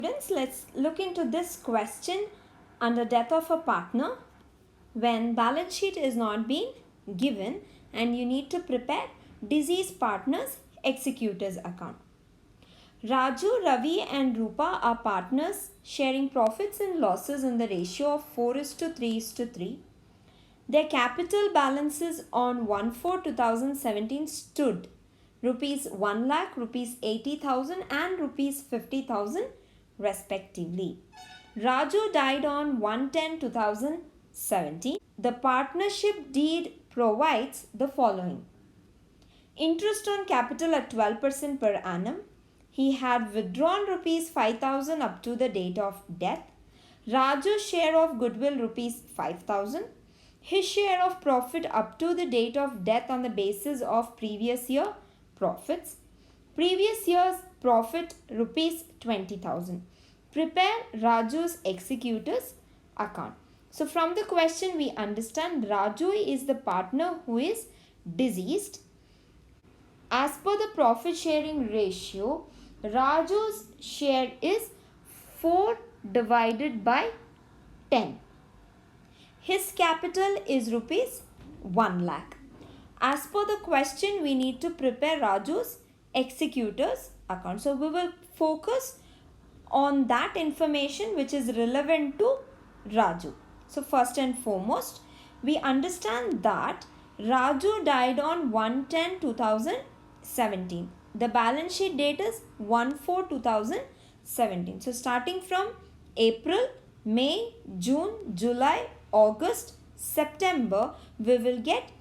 Students, let's look into this question under death of a partner when balance sheet is not being given and you need to prepare deceased partner's executor's account. Raju, Ravi and Rupa are partners sharing profits and losses in the ratio of 4:3:3. Their capital balances on 1/4/2017 stood rupees 1 lakh, rupees 80,000 and rupees 50,000 respectively. Raju died on 1/10/2017. The partnership deed provides the following. Interest on capital at 12% per annum. He had withdrawn rupees 5,000 up to the date of death. Raju's share of goodwill rupees 5,000. His share of profit up to the date of death on the basis of previous year profits. Previous year's profit rupees 20,000. Prepare Raju's executor's account. So from the question we understand Raju is the partner who is deceased. As per the profit sharing ratio, Raju's share is 4 divided by 10. His capital is rupees 1 lakh. As per the question, we need to prepare Raju's executor's account. So we will focus on that information which is relevant to Raju. So first and foremost, we understand that Raju died on 1/10/2017. The balance sheet date is 1/4/2017. So starting from April, May, June, July, August, September, we will get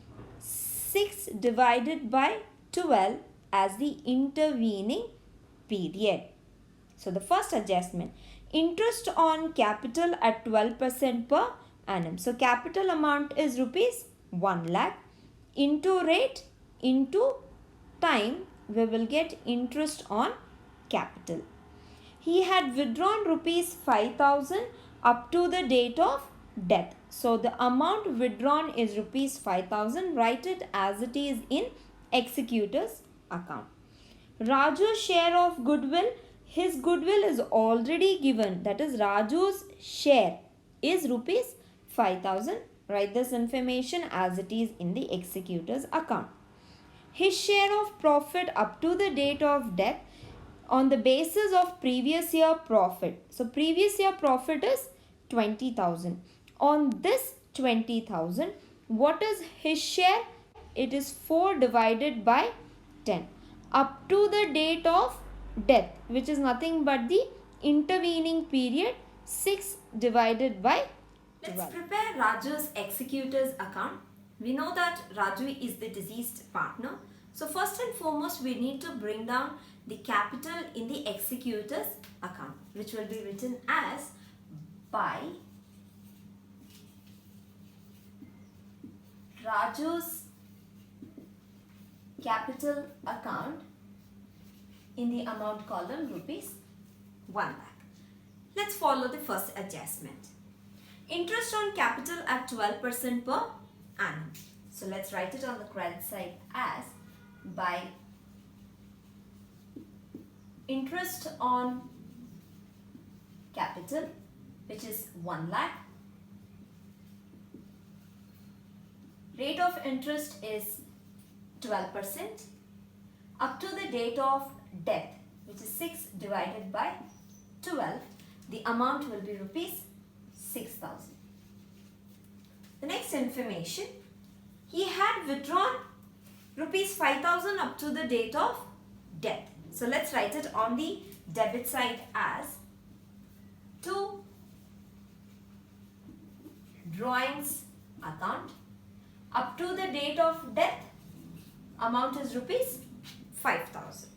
6 divided by 12 as the intervening period. So the first adjustment, interest on capital at 12% per annum. So capital amount is rupees 1 lakh into rate into time, we will get interest on capital. He had withdrawn rupees 5,000 up to the date of death. So the amount withdrawn is rupees 5,000. Write it as it is in executor's account. Raju's share of goodwill, his goodwill is already given. That is Raju's share is rupees 5,000. Write this information as it is in the executor's account. His share of profit up to the date of death on the basis of previous year profit. So previous year profit is 20,000. On this 20,000, what is his share? It is 4 divided by 10. Up to the date of death, which is nothing but the intervening period, 6 divided by 12. Let's prepare Raju's executor's account. We know that Raju is the deceased partner. So first and foremost, we need to bring down the capital in the executor's account, which will be written as by Raju's capital account in the amount column rupees 1 lakh. Let's follow the first adjustment. Interest on capital at 12% per annum. So let's write it on the credit side as by interest on capital, which is 1 lakh. Rate of interest is 12% up to the date of death, which is 6 divided by 12. The amount will be rupees 6,000. The next information, he had withdrawn rupees 5,000 up to the date of death. So let's write it on the debit side as to drawings account. Up to the date of death, amount is rupees 5,000.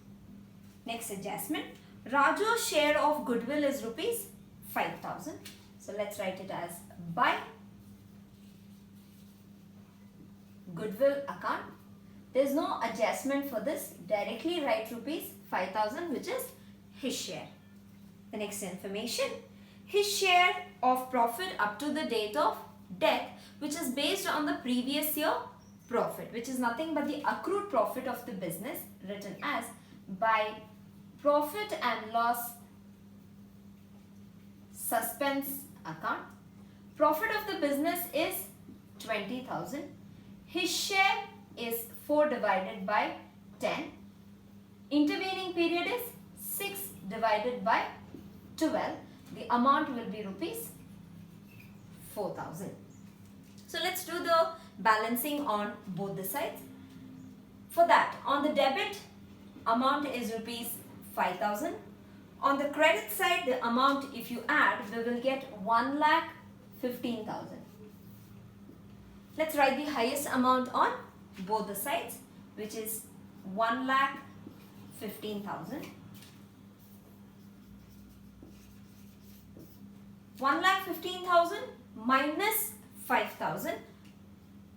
Next adjustment, Raju's share of goodwill is rupees 5,000. So let's write it as by goodwill account. There is no adjustment for this. Directly write rupees 5,000, which is his share. The next information, his share of profit up to the date of death, which is based on the previous year profit, which is nothing but the accrued profit of the business, written as by profit and loss suspense account. Profit of the business is 20,000. His share is 4 divided by 10. Intervening period is 6 divided by 12. The amount will be rupees 4,000. So let's do the balancing on both the sides. For that, on the debit, amount is rupees 5,000. On the credit side, the amount, if you add, we will get 1,15,000. Let's write the highest amount on both the sides, which is 1,15,000. 1,15,000 minus 5,000.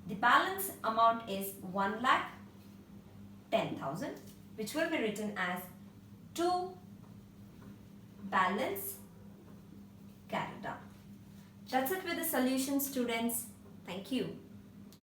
The balance amount is 1,10,000, which will be written as to balance carried out. That's it with the solution, students. Thank you.